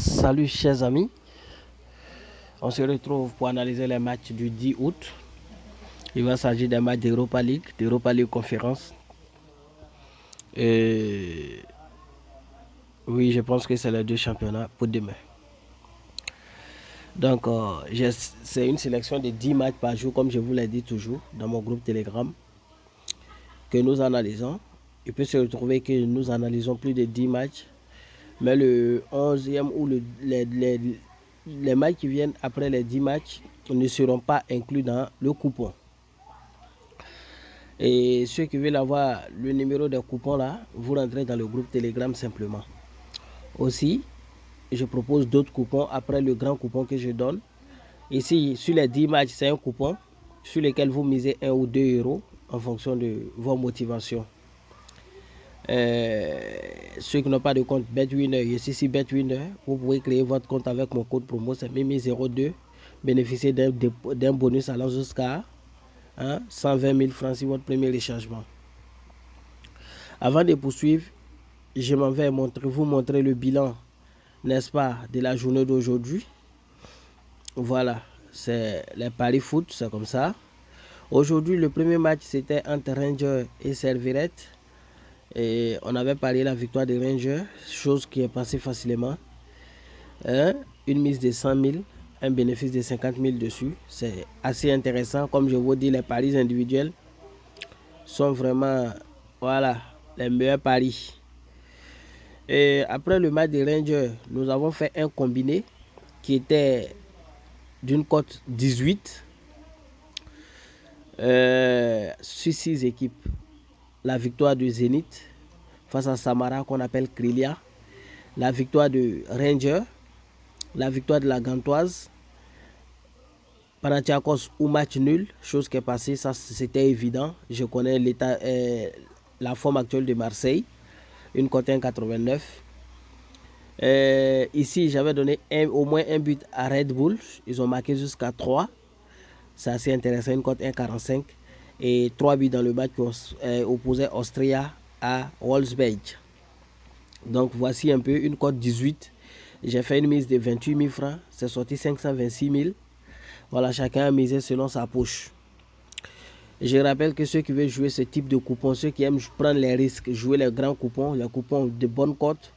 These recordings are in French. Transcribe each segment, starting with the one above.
Salut chers amis, on se retrouve pour analyser les matchs du 10 août. Il va s'agir des matchs d'Europa League Conférence. Et oui, je pense que c'est les deux championnats pour demain. Donc, c'est une sélection de 10 matchs par jour, comme je vous l'ai dit toujours, dans mon groupe Telegram, que nous analysons. Il peut se retrouver que nous analysons plus de 10 matchs, mais le 11e ou les matchs qui viennent après les 10 matchs ne seront pas inclus dans le coupon. Et ceux qui veulent avoir le numéro des coupons là, vous rentrez dans le groupe Telegram simplement. Aussi, je propose d'autres coupons après le grand coupon que je donne. Ici, sur les 10 matchs, c'est un coupon sur lequel vous misez 1 ou 2 euros en fonction de vos motivations. Ceux qui n'ont pas de compte BetWinner, ici BetWinner, vous pouvez créer votre compte avec mon code promo, c'est Mimi02, bénéficier d'un bonus allant jusqu'à 120 000 francs si votre premier rechargement. Avant de poursuivre, je m'en vais vous montrer le bilan, n'est-ce pas, de la journée d'aujourd'hui. Voilà, c'est les paris foot, c'est comme ça. Aujourd'hui, le premier match, c'était entre Rangers et Servette. Et on avait parié la victoire des Rangers, chose qui est passée facilement. Une mise de 100 000, un bénéfice de 50 000 dessus. C'est assez intéressant. Comme je vous dis, les paris individuels sont vraiment, voilà, les meilleurs paris. Et après le match des Rangers, nous avons fait un combiné qui était d'une cote 18 sur 6 équipes. La victoire de Zénith face à Samara qu'on appelle Krilia, la victoire de Rangers, la victoire de la Gantoise, Panathinaikos ou match nul, chose qui est passée, ça c'était évident. Je connais l'état, la forme actuelle de Marseille, une cote 1,89. Ici, j'avais donné au moins un but à Red Bull, ils ont marqué jusqu'à 3. C'est assez intéressant, une cote 1,45. Et 3 buts dans le match qui opposait Austria à Wolfsburg. Donc voici un peu une cote 18. J'ai fait une mise de 28 000 francs. C'est sorti 526 000. Voilà, chacun a misé selon sa poche. Je rappelle que ceux qui veulent jouer ce type de coupon, ceux qui aiment prendre les risques, jouer les grands coupons, les coupons de bonne cote,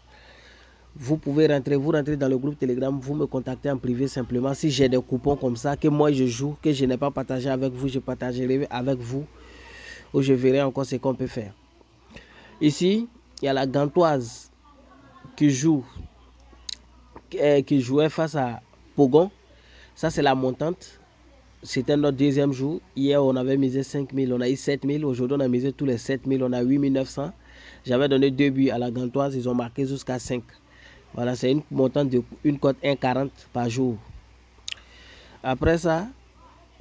vous pouvez rentrer dans le groupe Telegram, vous me contactez en privé simplement. Si j'ai des coupons comme ça, que moi je joue, que je n'ai pas partagé avec vous, je partagerai avec vous, ou je verrai encore ce qu'on peut faire. Ici, il y a la Gantoise qui jouait face à Pogon. Ça, c'est la montante. C'était notre deuxième jour. Hier, on avait misé 5 000, on a eu 7 000. Aujourd'hui, on a misé tous les 7 000, on a 8 900. J'avais donné 2 buts à la Gantoise, ils ont marqué jusqu'à 5. Voilà, c'est une montante de une cote 1,40 par jour. Après ça,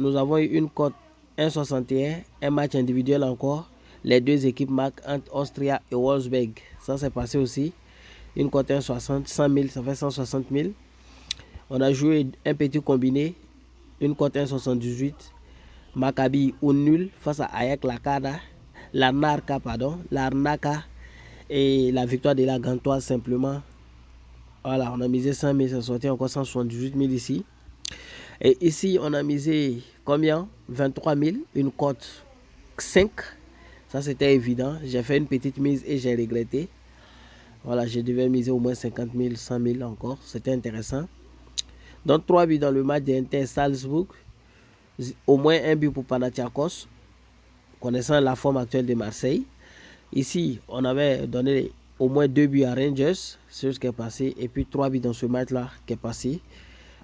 nous avons eu une cote 1,61, un match individuel encore. Les deux équipes marquent entre Austria et Wolfsburg. Ça, c'est passé aussi. Une cote 1,60, 100 000, ça fait 160 000. On a joué un petit combiné, une cote 1,78. Maccabi ou nul face à Ayak Larnaca et la victoire de la Gantoise simplement. Voilà, on a misé 100 000, ça sortait encore 178 000 ici. Et ici, on a misé combien? 23 000, une cote 5. Ça, c'était évident. J'ai fait une petite mise et j'ai regretté. Voilà, je devais miser au moins 50 000, 100 000 encore. C'était intéressant. Donc, 3 buts dans le match d'Inter Salzbourg. Au moins un but pour Panathinaikos, connaissant la forme actuelle de Marseille. Ici, on avait donné au moins 2 buts à Rangers, c'est ce qui est passé. Et puis 3 buts dans ce match-là qui est passé.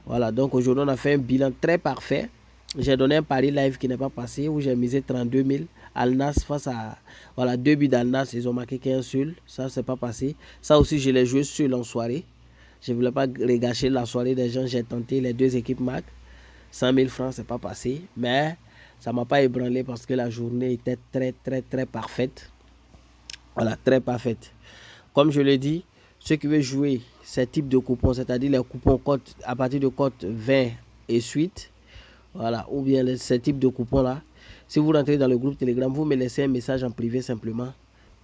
Voilà, donc aujourd'hui, on a fait un bilan très parfait. J'ai donné un pari live qui n'est pas passé, où j'ai misé 32 000. Al-Nas face à... Voilà, 2 buts d'Al-Nas, ils ont marqué qu'un seul. Ça, c'est pas passé. Ça aussi, je l'ai joué seul en soirée. Je ne voulais pas regâcher la soirée des gens. J'ai tenté, les deux équipes marquent. 100 000 francs, c'est pas passé. Mais ça ne m'a pas ébranlé parce que la journée était très parfaite. Voilà, très parfaite. Comme je l'ai dit, ceux qui veulent jouer ce type de coupons, c'est-à-dire les coupons cote à partir de cote 20 et suite, voilà, ou bien ce type de coupons-là, si vous rentrez dans le groupe Telegram, vous me laissez un message en privé simplement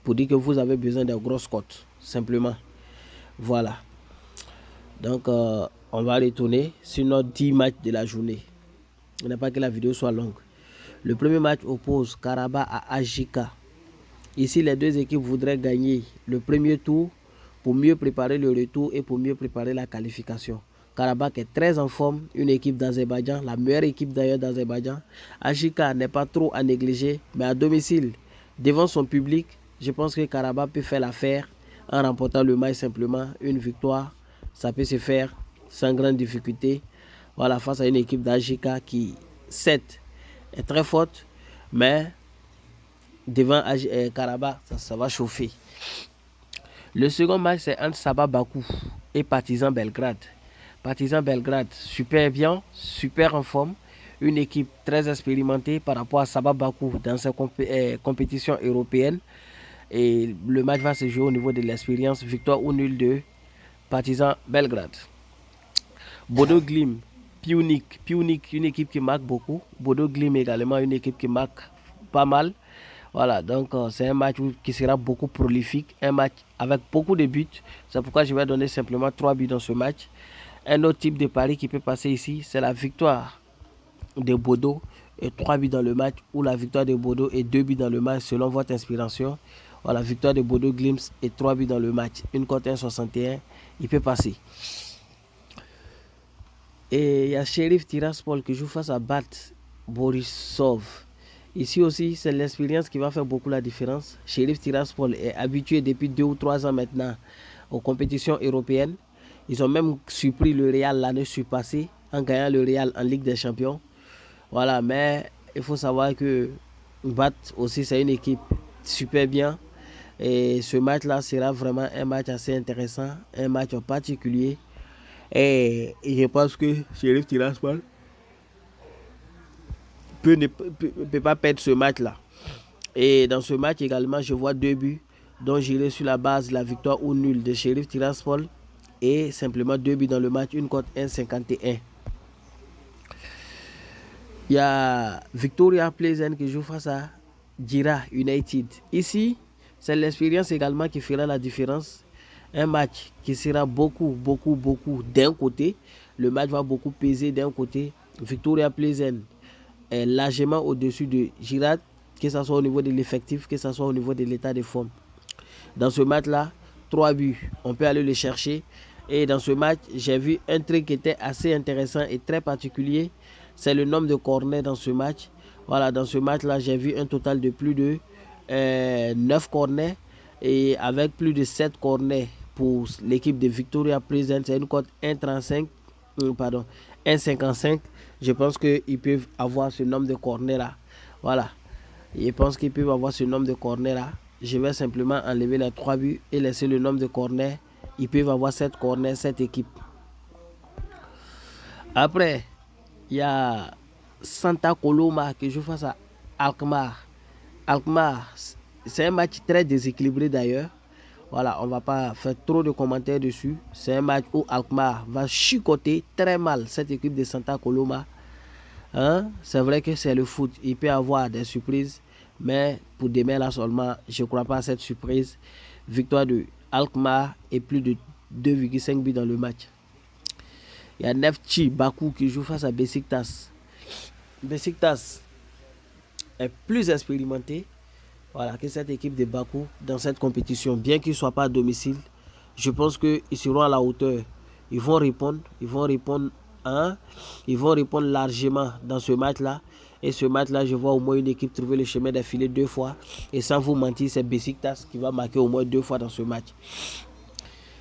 pour dire que vous avez besoin de grosses cotes, simplement. Voilà. Donc, on va retourner sur nos 10 matchs de la journée. Il n'est pas que la vidéo soit longue. Le premier match oppose Karabakh à AJK. Ici, les deux équipes voudraient gagner le premier tour pour mieux préparer le retour et pour mieux préparer la qualification. Karabakh est très en forme, une équipe d'Azerbaïdjan, la meilleure équipe d'ailleurs d'Azerbaïdjan. AJK n'est pas trop à négliger, mais à domicile, devant son public, je pense que Karabakh peut faire l'affaire en remportant le match simplement. Une victoire, ça peut se faire sans grande difficulté. Voilà, face à une équipe d'AJK qui, certes, est très forte, mais devant Karabakh, ça va chauffer. Le second match, c'est entre Sabah Bakou et Partizan Belgrade. Partizan Belgrade, super bien, super en forme. Une équipe très expérimentée par rapport à Sabah Bakou dans ses compétitions européennes. Et le match va se jouer au niveau de l'expérience. Victoire ou nul de Partizan Belgrade. Bodo Glimt, Pionic, une équipe qui marque beaucoup. Bodo Glimt également, une équipe qui marque pas mal. Voilà, donc c'est un match qui sera beaucoup prolifique, un match avec beaucoup de buts. C'est pourquoi je vais donner simplement 3 buts dans ce match. Un autre type de pari qui peut passer ici, c'est la victoire de Bodo et 3 buts dans le match, ou la victoire de Bodo et 2 buts dans le match selon votre inspiration. Voilà, victoire de Bodo Glimt et 3 buts dans le match. Une cote 1,61, il peut passer. Et il y a Sheriff Tiraspol qui joue face à Bat Borisov. Ici aussi, c'est l'expérience qui va faire beaucoup la différence. Sheriff Tiraspol est habitué depuis 2 ou 3 ans maintenant aux compétitions européennes. Ils ont même surpris le Real l'année surpassée en gagnant le Real en Ligue des Champions. Voilà, mais il faut savoir que Bat aussi, c'est une équipe super bien. Et ce match-là sera vraiment un match assez intéressant, un match en particulier. Et je pense que Sheriff Tiraspol ne peut pas perdre ce match-là. Et dans ce match également, je vois 2 buts, dont j'irai sur la base de la victoire ou nul de Sheriff Tiraspol. Et simplement 2 buts dans le match, une cote 1,51. Il y a Victoria Pleasant qui joue face à Gira United. Ici, c'est l'expérience également qui fera la différence. Un match qui sera beaucoup d'un côté. Le match va beaucoup peser d'un côté. Victoria Pleasant est largement au-dessus de Gira, que ce soit au niveau de l'effectif, que ce soit au niveau de l'état de forme. Dans ce match-là, 3 buts, on peut aller le chercher. Et dans ce match, j'ai vu un truc qui était assez intéressant et très particulier. C'est le nombre de corners dans ce match. Voilà, dans ce match-là, j'ai vu un total de plus de 9 corners. Et avec plus de 7 corners pour l'équipe de Victoria Pleasant, c'est une cote 1,55. Je pense qu'ils peuvent avoir ce nombre de corners-là. Voilà. Je pense qu'ils peuvent avoir ce nombre de corners-là. Je vais simplement enlever les 3 buts et laisser le nombre de corners. Ils peuvent avoir 7 corners, cette équipe. Après, il y a Santa Coloma qui joue face à Alkmaar. Alkmaar, c'est un match très déséquilibré d'ailleurs. Voilà, on ne va pas faire trop de commentaires dessus. C'est un match où Alkmaar va chicoter très mal cette équipe de Santa Coloma. Hein? C'est vrai que c'est le foot. Il peut y avoir des surprises. Mais pour demain là seulement, je ne crois pas à cette surprise. Victoire de Alkmaar et plus de 2,5 buts dans le match. Il y a Neftchi Bakou qui joue face à Besiktas. Besiktas est plus expérimenté, voilà, que cette équipe de Bakou dans cette compétition. Bien qu'ils ne soient pas à domicile, je pense qu'ils seront à la hauteur. Ils vont répondre largement dans ce match-là. Et ce match-là, je vois au moins une équipe trouver le chemin d'affiler 2 fois. Et sans vous mentir, c'est Besiktas qui va marquer au moins 2 fois dans ce match.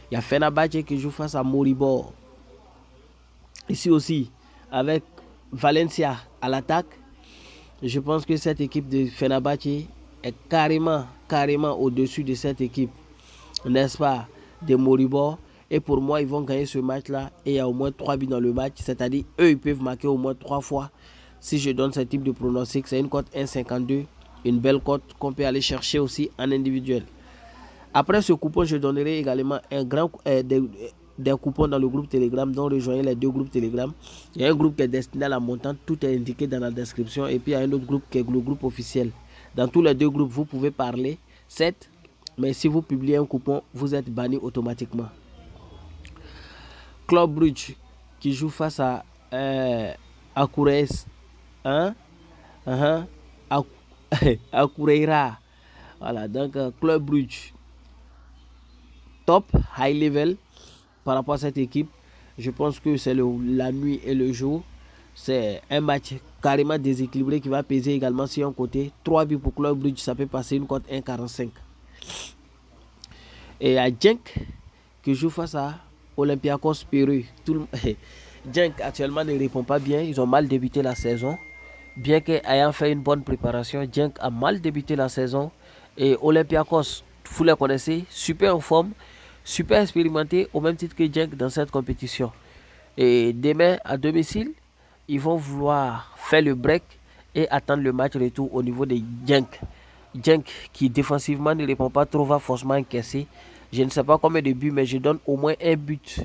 Il y a Fenerbahçe qui joue face à Maribor. Ici aussi, avec Valencia à l'attaque, je pense que cette équipe de Fenerbahçe est carrément au-dessus de cette équipe, n'est-ce pas, de Maribor. Et pour moi, ils vont gagner ce match-là. Et il y a au moins 3 buts dans le match. C'est-à-dire, eux, ils peuvent marquer au moins 3 fois. Si je donne ce type de pronostic, c'est une cote 1,52. Une belle cote qu'on peut aller chercher aussi en individuel. Après ce coupon, je donnerai également des coupons dans le groupe Telegram, dont rejoignez les 2 groupes Telegram. Il y a un groupe qui est destiné à la montante, tout est indiqué dans la description. Et puis il y a un autre groupe qui est le groupe officiel. Dans tous les 2 groupes, vous pouvez parler, mais si vous publiez un coupon, vous êtes banni automatiquement. Club Brugge qui joue face à Akureyres, hein? Akureyra. Voilà, donc Club Brugge, top, high level par rapport à cette équipe. Je pense que c'est la nuit et le jour. C'est un match carrément déséquilibré qui va peser également sur un côté. 3 buts pour Club Brugge, ça peut passer une cote 1,45. Et à Genk qui joue face à Olympiakos Pérou. Genk actuellement ne répond pas bien. Ils ont mal débuté la saison. Bien qu'ayant fait une bonne préparation, Genk a mal débuté la saison. Et Olympiakos, vous les connaissez, super en forme, super expérimenté, au même titre que Genk dans cette compétition. Et demain, à domicile, ils vont vouloir faire le break et attendre le match retour au niveau de Genk. Genk qui défensivement ne répond pas trop, va forcément encaisser. Je ne sais pas combien de buts, mais je donne au moins un but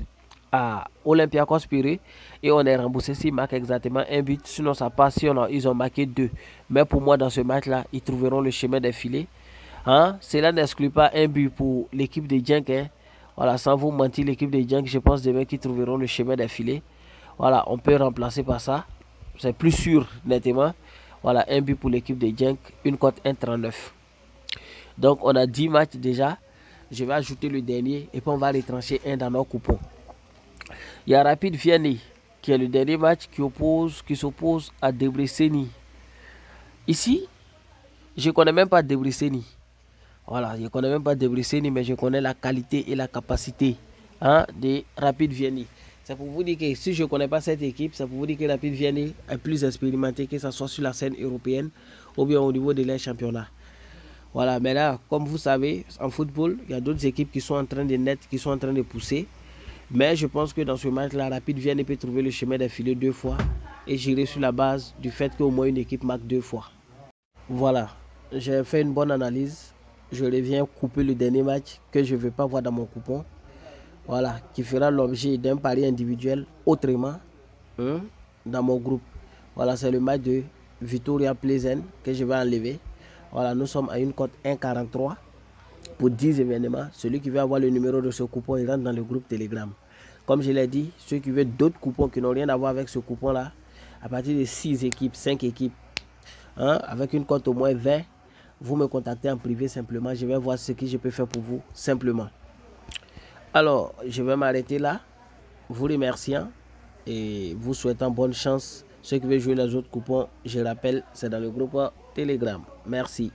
à Olympiakos Pérou et on est remboursé s'ils marquent exactement un but. Sinon, ça passe si ils ont marqué 2. Mais pour moi, dans ce match-là, ils trouveront le chemin des filets. Hein? Cela n'exclut pas un but pour l'équipe de Genk. Hein? Voilà, sans vous mentir, l'équipe de Genk, je pense demain qu'ils trouveront le chemin des filets. Voilà, on peut remplacer par ça. C'est plus sûr, nettement. Voilà, un but pour l'équipe de Genk, une cote 1,39. Donc, on a 10 matchs déjà. Je vais ajouter le dernier et puis on va retrancher un dans nos coupons. Il y a Rapid Vienne qui est le dernier match qui s'oppose à Debreceni. Ici, je ne connais même pas Debreceni. Voilà, je ne connais même pas Debreceni, mais je connais la qualité et la capacité de Rapid Vienne. C'est pour vous dire que si je ne connais pas cette équipe, c'est pour vous dire que Rapid Vienne est plus expérimenté, que ce soit sur la scène européenne ou bien au niveau de leur championnat. Voilà, mais là, comme vous savez, en football, il y a d'autres équipes qui sont en train de pousser. Mais je pense que dans ce match-là, Rapid Vienne peut trouver le chemin des filets 2 fois et gérer sur la base du fait qu'au moins une équipe marque 2 fois. Voilà, j'ai fait une bonne analyse. Je reviens couper le dernier match que je ne vais pas voir dans mon coupon. Voilà, qui fera l'objet d'un pari individuel autrement dans mon groupe. Voilà, c'est le match de Vitoria Plzen que je vais enlever. Voilà, nous sommes à une cote 1,43 pour 10 événements. Celui qui veut avoir le numéro de ce coupon, il rentre dans le groupe Telegram. Comme je l'ai dit, ceux qui veulent d'autres coupons qui n'ont rien à voir avec ce coupon-là, à partir de 6 équipes, 5 équipes, avec une cote au moins 20, vous me contactez en privé simplement. Je vais voir ce que je peux faire pour vous simplement. Alors, je vais m'arrêter là. Vous remerciant et vous souhaitant bonne chance. Ceux qui veulent jouer les autres coupons, je rappelle, c'est dans le groupe Telegram. Merci.